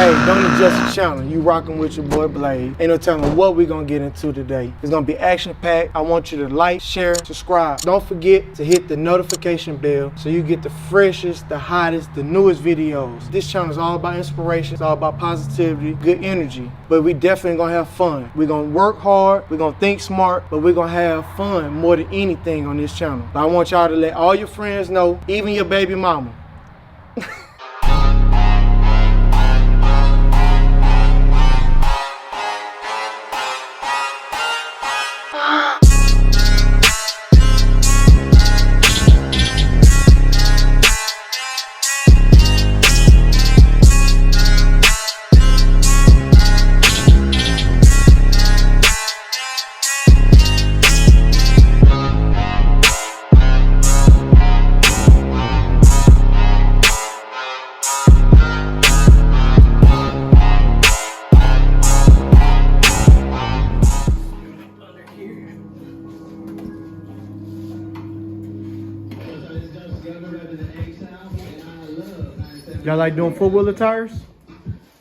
Hey, don't adjust the channel. You rocking with your boy Blade. Ain't no telling what we gonna get into today. It's gonna be action-packed. I want you to like, share, subscribe. Don't forget to hit the notification bell so you get the freshest, the hottest, the newest videos. This channel is all about inspiration. It's all about positivity, good energy. But we definitely gonna have fun. We're gonna work hard. We're gonna think smart, but we're gonna have fun more than anything on this channel. But I want y'all to let all your friends know, even your baby mama. Y'all like doing four-wheeler tires?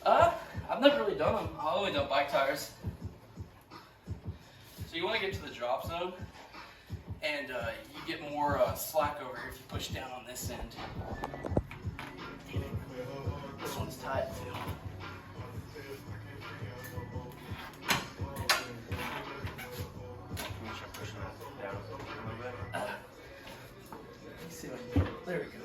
I've never really done them. I've only done bike tires. So you want to get to the drop zone, and you get more slack over here if you push down on this end. Damn it. This one's tight too. Let's see what I can get. There we go.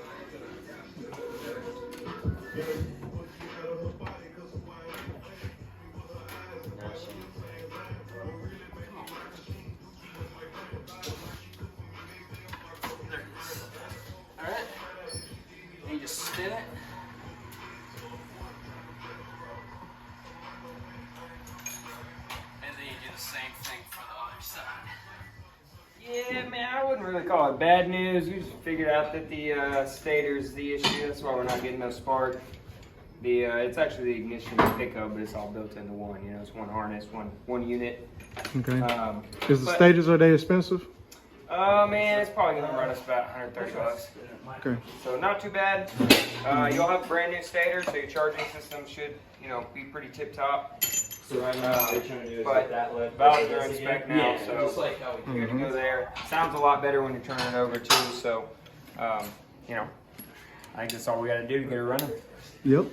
Alright, and you just spin it. And then you do the same thing for the other side. Yeah, man, I wouldn't really call it bad news. We just figured out that the stator's the issue. That's why we're not getting no spark. It's actually the ignition pickup, but it's all built into one. You know, it's one harness, one unit. Okay. Is the stators, are they expensive? Man, it's probably gonna run us about 130 bucks. Okay. So not too bad. You'll have a brand new stator, so your charging system should, you know, be pretty tip top. So right now what they're trying to do is But get that led. valves are in spec now, Yeah, so just like how we you're good to go there. Sounds a lot better when you're turning it over too. So, you know, I think that's all we got to do to get it running. Yep.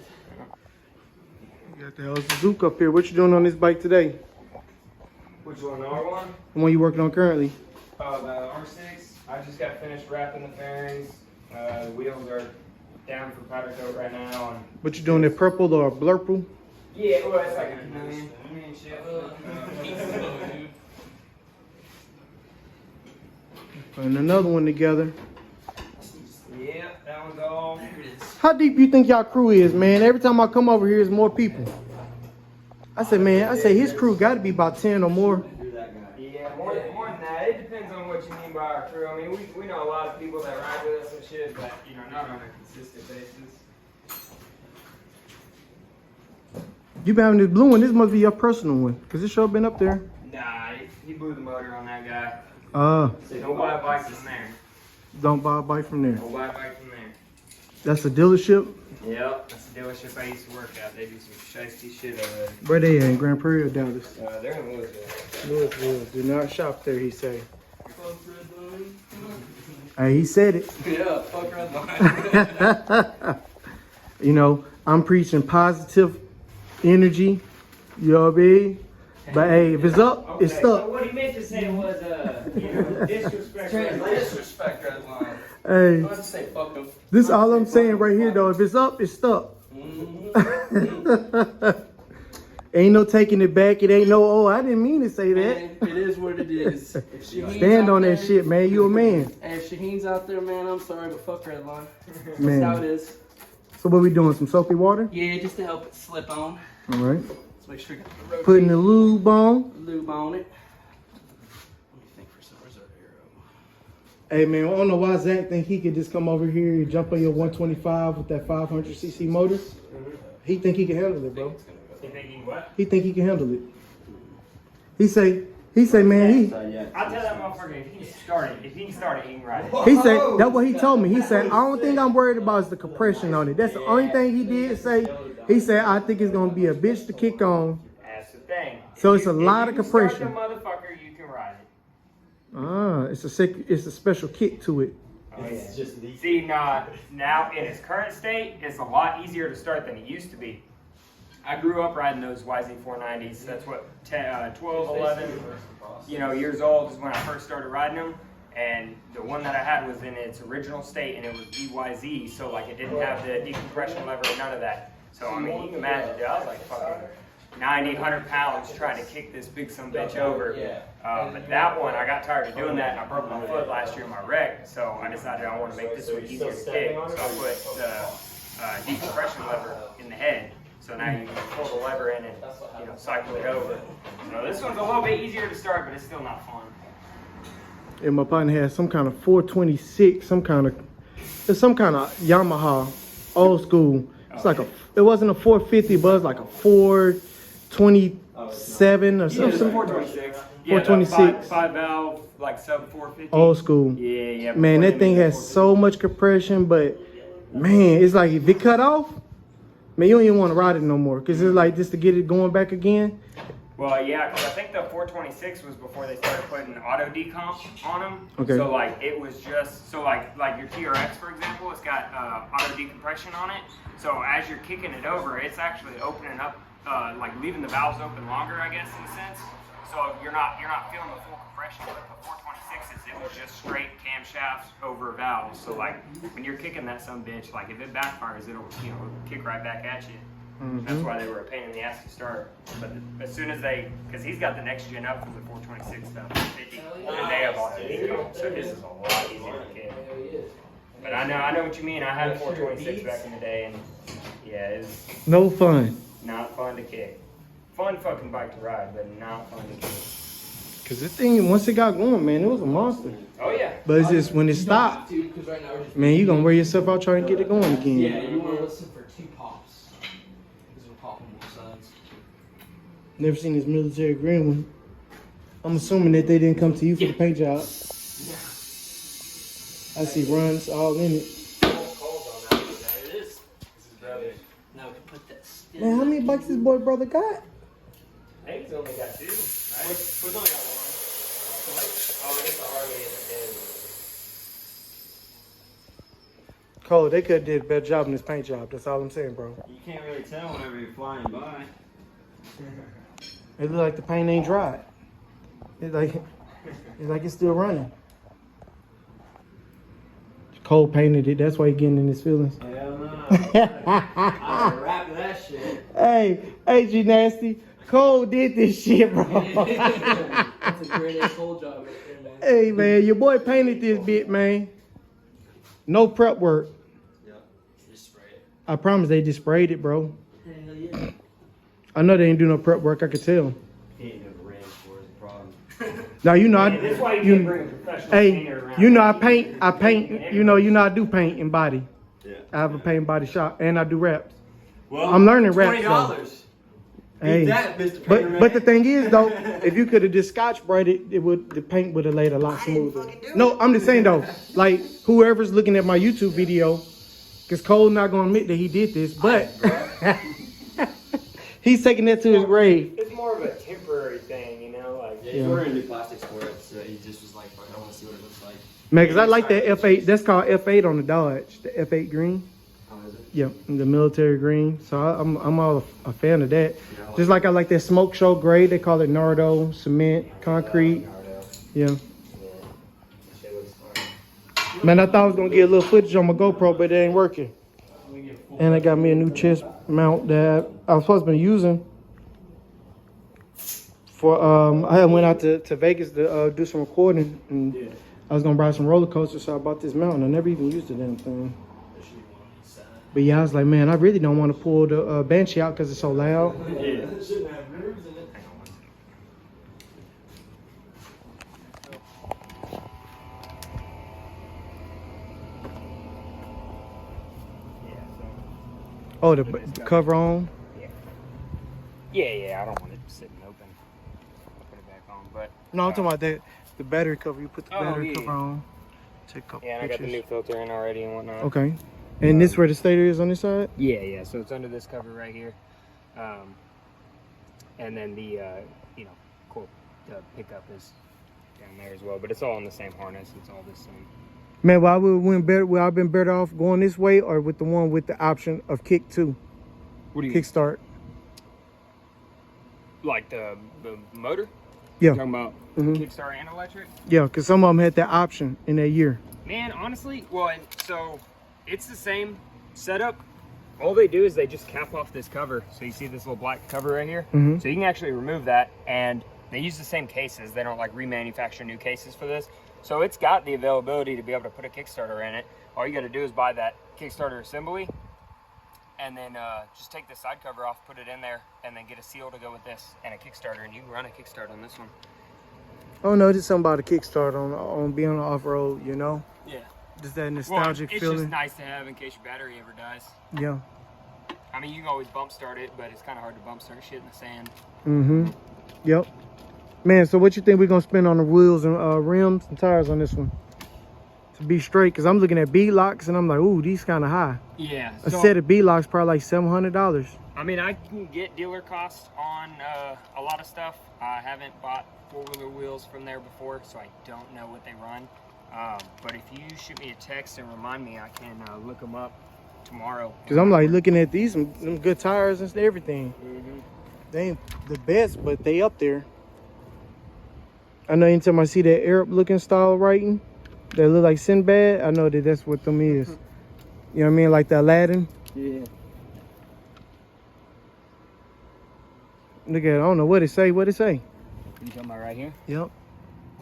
You got the hell Suzuki up here. What you doing on this bike today? Which one, the R1? The one you working on currently? The R6. I just got finished wrapping the fairings. The wheels are down for powder coat right now. And What you doing, that purple or blurple? yeah, well, it's like a million shit. Putting another one together. Yeah, that one's all. There it is. How deep you think y'all crew is, man? Every time I come over here, there's more people. I said, man, his crew got to be about 10 or more. Yeah, more than that. It depends on what you mean by our crew. I mean, we know a lot of people that ride with us and shit, but, you know, not on a consistent basis. You been having this blue one. This must be your personal one, because it sure been up there. Nah, he blew the motor on that guy. Don't Don't buy a bike from there. Don't buy a bike from there. Don't buy a bike from there. That's a dealership? Yep, that's the dealership I used to work at. They do some shiesty shit over there. Where they at, in Grand Prairie or Dallas? They're in Louisville. Louisville. Do not shop there, he say. Hey, he said it. Yeah, fuck red line. You know, I'm preaching positive energy. You know what I mean? But hey, if it's up, it's So stuck. what he meant to say was, you know, disrespect. Disrespect red line. Hey, I'd say fuck them. this is all I'm saying right here, though. If it's up, it's stuck. Ain't no taking it back. It ain't no, oh, I didn't mean to say that. Man, it is what it is. If Shaheen's Stand out on that there- shit, man. You a man. Hey, if Shaheen's out there, man, I'm sorry, but fuck red line. That's Man. how it is. So what we doing? Some soapy water? Yeah, just to help it slip on. All right. Let's make sure you get the rotate Putting the lube on. lube on it. Let me think for some. Where's our arrow? Hey man, I don't know why Zach think he could just come over here and jump on your 125 with that 500cc motor. He think he can handle it, bro. You think he what? He think he can handle it. He say, man, I tell that motherfucker if he can start it, he can ride it. he said, that's what he told me. He said, I don't think I'm worried about is the compression on it. That's the only thing he did say. He said, I think it's gonna be a bitch to kick on. That's the thing. So If it's a you- lot if of you start compression. the motherfucker, you can ride it. It's a special kick to it. Oh, yeah. See, now in its current state, it's a lot easier to start than it used to be. I grew up riding those YZ490s. That's what 12, 11, years old is when I first started riding them. And the one that I had was in its original state, and it was BYZ, so like it didn't have the decompression lever, none of that. So I mean, you can imagine, dude, I was like fucking 90, 100 pounds trying to kick this big son bitch over. But that one, I got tired of doing that, and I broke my foot last year in my wreck. So I decided I want to make this one easier to kick. So I put the decompression lever in the head. So now you can pull the lever in and cycle it over. So this one's a little bit easier to start, but it's still not fun. And my partner had some kind of 426, some kind of Yamaha, old school. It's like it wasn't a 450, but it was like a 427 or something. 426. 426. Five valve, like sub 450. Old school. Yeah. Man, that thing has so much compression, but man, it's like if it cut off, man, you don't even want to ride it no more. Cause it's like just to get it going back again. Well, yeah, because I think the 426 was before they started putting auto decomp on them. Okay. So like it was just like your TRX, for example, it's got auto decompression on it. So as you're kicking it over, it's actually opening up, like leaving the valves open longer, I guess, in a sense. So you're not feeling the full compression. But the 426s, it was just straight camshafts over valves. So like when you're kicking that son bitch, like if it backfires, it'll kick right back at you. That's why they were a pain in the ass to start. But as soon as because he's got the next gen up from the 426 stuff, and they have auto decomp, so this is a lot easier to kick. But I know what you mean. I had a 426 back in the day, and yeah, it's No fun. not fun to kick. Fun fucking bike to ride, but not fun to kick. Cause this thing, once it got going, man, it was a monster. Oh yeah. But it's just when it stopped, man, you gonna wear yourself out trying to get it going again. Yeah, you want to listen for 2 pops. Because we're popping both sides. Never seen this military green one. I'm assuming that they didn't come to you for the paint job. I see runs all in it. Now we can put that still. Man, how many bikes this boy brother got? I think he's only got 2. Right? Who's only got 1? Oh, I guess the Harley isn't dead. Cole, they could have did a better job in this paint job. That's all I'm saying, bro. You can't really tell whenever you're flying by. It look like the paint ain't dried. It's like it's still running. Cole painted it. That's why he getting in his feelings. Hell no. I wrap that shit. Hey, G Nasty. Cole did this shit, bro. That's a great ass whole job right there, man. Hey, man, your boy painted this bit, man. No prep work. Yep. Just spray it. I promise they just sprayed it, bro. Hell yeah. I know they ain't do no prep work. I could tell. He ain't never ran for his problem. Now you know This is why you can't bring a professional painter around. you know I paint. You know I do paint and body. Yeah. I have a paint and body shop, and I do wraps. Well, I'm learning wraps, though. $20. Hey, that, Mr. Painter but the Man. thing is though, if you could have just scotch brighted, the paint would have laid a lot smoother. No, I'm just saying though, like whoever's looking at my YouTube video, because Cole not gonna admit that he did this, but he's taking that to his grave. It's more of a temporary thing, like. Yeah, he's ordering new plastics for it, so he just was like, fuck, I want to see what it looks like. Man, because I like that F8. That's called F8 on the Dodge, the F8 green. How is it? Yeah, the military green. So I'm all a fan of that. Just like I like that smoke show gray. They call it Nardo, cement, concrete. Yeah. Man, I thought I was gonna get a little footage on my GoPro, but it ain't working. And I got me a new chest mount that I was supposed to be using for I went out to Vegas to do some recording, and I was gonna ride some roller coasters, so I bought this mount. I never even used the damn thing. But yeah, I was like, man, I really don't want to pull the Banshee out because it's so loud. Yeah. Oh, the cover on. Yeah, I don't want it sitting open. I'll put it back on, but. No, I'm talking about the battery cover. You put the Oh, battery yeah. cover on. Take a couple Yeah, and I got the pictures. new filter in already and whatnot. Okay. And this where the stator is on this side? Yeah. So it's under this cover right here. And then the, the pickup is down there as well. But it's all on the same harness. It's all the same. Man, would I been better off going this way or with the one with the option of kick too? What do you mean? Kickstart. Like the motor? Yeah. You're talking about Kickstart and electric? Yeah, because some of them had that option in that year. Man, honestly, so it's the same setup. All they do is they just cap off this cover. So you see this little black cover right here? So you can actually remove that, and they use the same cases. They don't like remanufacture new cases for this. So it's got the availability to be able to put a Kickstarter in it. All you got to do is buy that Kickstarter assembly, and then just take the side cover off, put it in there, and then get a seal to go with this and a Kickstarter, and you can run a Kickstart on this one. Oh no, just something about a Kickstart on being on the off-road, you know? Yeah. Just that nostalgic it's feeling. It's just nice to have in case your battery ever dies. Yeah. I mean, you can always bump start it, but it's kind of hard to bump start shit in the sand. Yep. Man, so what you think we're going to spend on the wheels and rims and tires on this one? To be straight, because I'm looking at B-locks and I'm like, ooh, these kind of high. Yeah. A set of B-locks probably like $700. I mean, I can get dealer costs on a lot of stuff. I haven't bought four-wheeler wheels from there before, so I don't know what they run. But if you shoot me a text and remind me, I can look them up tomorrow. Because I'm like looking at these, some good tires and everything. They ain't the best, but they up there. I know anytime I see that Arab looking style writing, that look like Sinbad, I know that that's what them is. You know what I mean? Like the Aladdin. Yeah. Look at it. I don't know what it say. What it say? You talking about right here? Yep.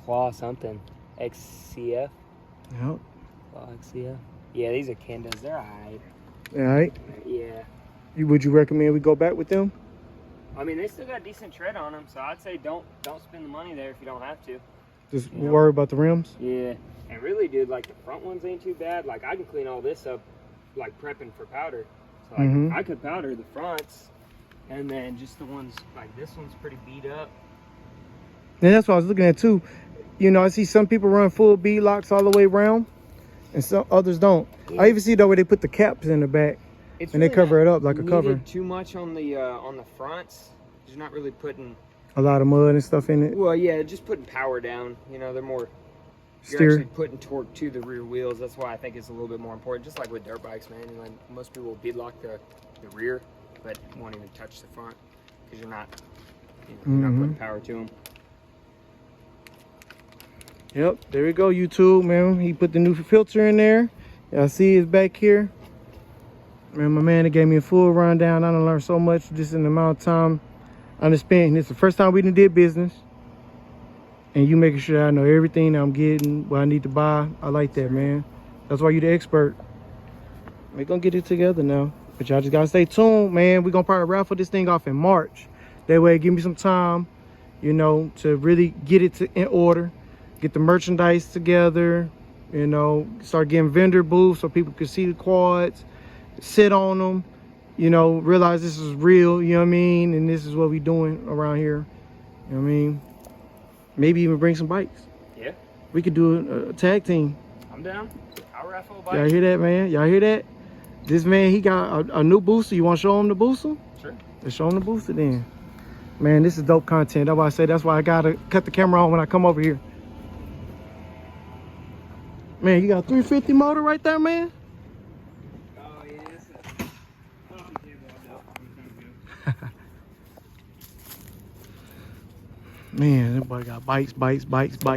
Claw something. XCF? Yep. Claw XCF? Yeah, these are Kendas. They're alright. All right. Yeah. Would you recommend we go back with them? I mean, they still got decent tread on them, so I'd say don't spend the money there if you don't have to. Just worry about the rims? Yeah. And really, dude, like the front ones ain't too bad. Like I can clean all this up, like prepping for powder. So like, I could powder the fronts, and then just the ones like this one's pretty beat up. And that's what I was looking at too. You know, I see some people run full B locks all the way around, and some others don't. Yeah. I even see though where they put the caps in the back, and really they cover it up like a cover. Too much on the fronts. You're not really putting a lot of mud and stuff in it. Well, yeah, just putting power down. You know, they're more. You're Steer. actually putting torque to the rear wheels. That's why I think it's a little bit more important. Just like with dirt bikes, man. Like most people will bead lock the rear, but won't even touch the front because you're not, you're not putting power to them. Yep, there we go, YouTube, man. He put the new filter in there. Y'all see it's back here. Man, my man, it gave me a full rundown. I done learned so much just in the amount of time I done spent. It's the first time we done did business. And you making sure I know everything I'm getting, what I need to buy. I like that, man. That's why you the expert. We're gonna get it together now. But y'all just gotta stay tuned, man. We're gonna probably raffle this thing off in March. That way, give me some time, you know, to really get it in order. Get the merchandise together, you know, start getting vendor booths so people can see the quads, sit on them, you know, realize this is real, you know what I mean? And this is what we doing around here, you know what I mean? Maybe even bring some bikes. Yeah. We could do a tag team. I'm down. I'll raffle a bike. Y'all hear that, man? Y'all hear that? This man, he got a new booster. You want to show him the booster? Sure. Let's show him the booster then. Man, this is dope content. That's why I say, that's why I got to cut the camera on when I come over here. Man, you got a 350 motor right there, man? Oh, yeah. Man, that boy got bikes. It does, bro. It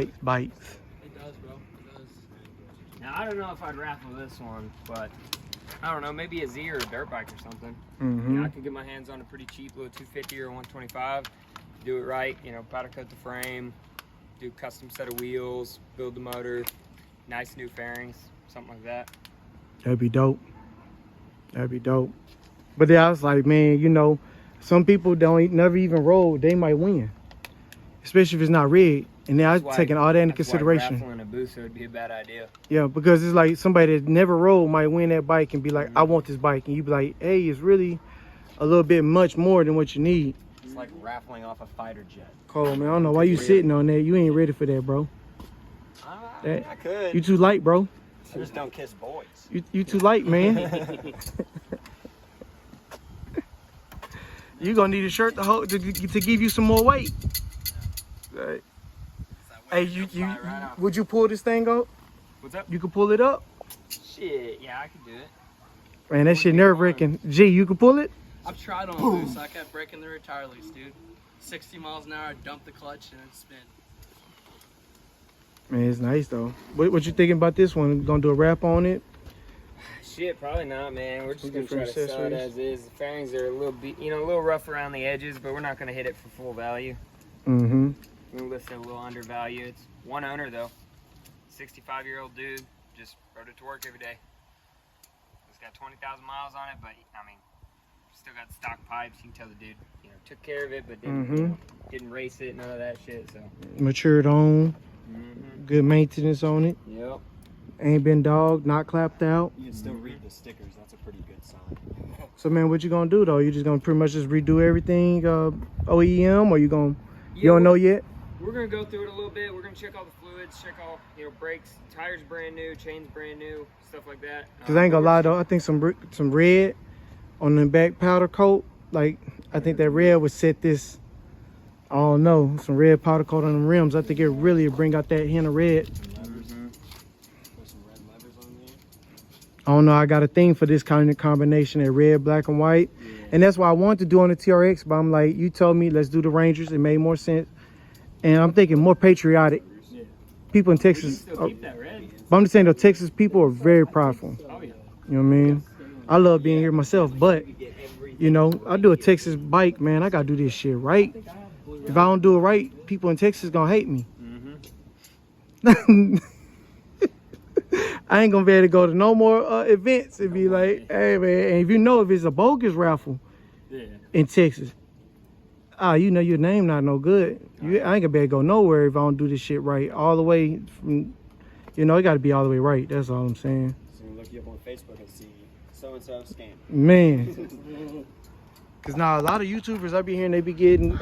does. Now, I don't know if I'd raffle this one, but I don't know, maybe a Z or a dirt bike or something. You know, I could get my hands on a pretty cheap little 250 or 125, do it right, you know, powder coat the frame, do a custom set of wheels, build the motor, nice new fairings, something like that. That'd be dope. That'd be dope. But then I was like, man, you know, some people never even roll, they might win. Especially if it's not rigged. And then I'm taking all that into consideration. Raffling a booster would be a bad idea. Yeah, because it's like somebody that never rolled might win that bike and be like, I want this bike. And you be like, hey, it's really a little bit much more than what you need. It's like raffling off a fighter jet. Cole, man, I don't know why you sitting on that. You ain't ready for that, bro. I could. You too light, bro. I just don't kiss boys. You too light, man. You gonna need a shirt to hold to give you some more weight. Right. Hey, would you pull this thing up? What's up? You can pull it up. Shit, yeah, I can do it. Man, that shit nerve wracking. G, you can pull it. I've tried on loose. I kept breaking the retire loose, dude. 60 miles an hour, I dumped the clutch and it spin. Man, it's nice though. What you thinking about this one? Gonna do a wrap on it? Shit, probably not, man. We're just gonna try to Different sell it accessories. as is. The fairings are a little bit, a little rough around the edges, but we're not gonna hit it for full value. Mm-hmm. We're listed a little undervalue. It's one owner though, 65-year-old dude. Just rode it to work every day. It's got 20,000 miles on it, but I mean, still got stock pipes. You can tell the dude, took care of it, but didn't, didn't race it, none of that shit. So Matured on. Good maintenance on it. Yep. Ain't been dogged, not clapped out. You can still read the stickers. That's a pretty good sign. So man, what you gonna do though? You just gonna pretty much just redo everything OEM, or you don't know yet? We're gonna go through it a little bit. We're gonna check all the fluids, check all brakes, tires brand new, chains brand new, stuff like that. Cause I ain't gonna lie though, I think some red on the back powder coat, like I think that red would set this. I don't know, some red powder coat on the rims. I think it really would bring out that hint of red. Put some red levers on there. I don't know, I got a thing for this kind of combination of red, black, and white. And that's why I wanted to do on the TRX, but I'm like, you told me let's do the Rangers. It made more sense. And I'm thinking more patriotic. Yeah. People in We can Texas, still keep that red. but I'm just saying, the Texas people are very prideful. Oh yeah. You know what I mean? I love being here myself, but I do a Texas bike, man. I gotta do this shit right. If I don't do it right, people in Texas gonna hate me. I ain't gonna be able to go to no more events and be like, hey man, and if it's a bogus raffle in Texas, you know your name not no good. I ain't gonna be able to go nowhere if I don't do this shit right. All the way from, it gotta be all the way right. That's all I'm saying. So you look you up on Facebook and see so-and-so scam. Man. Cause now a lot of YouTubers I be hearing, they be getting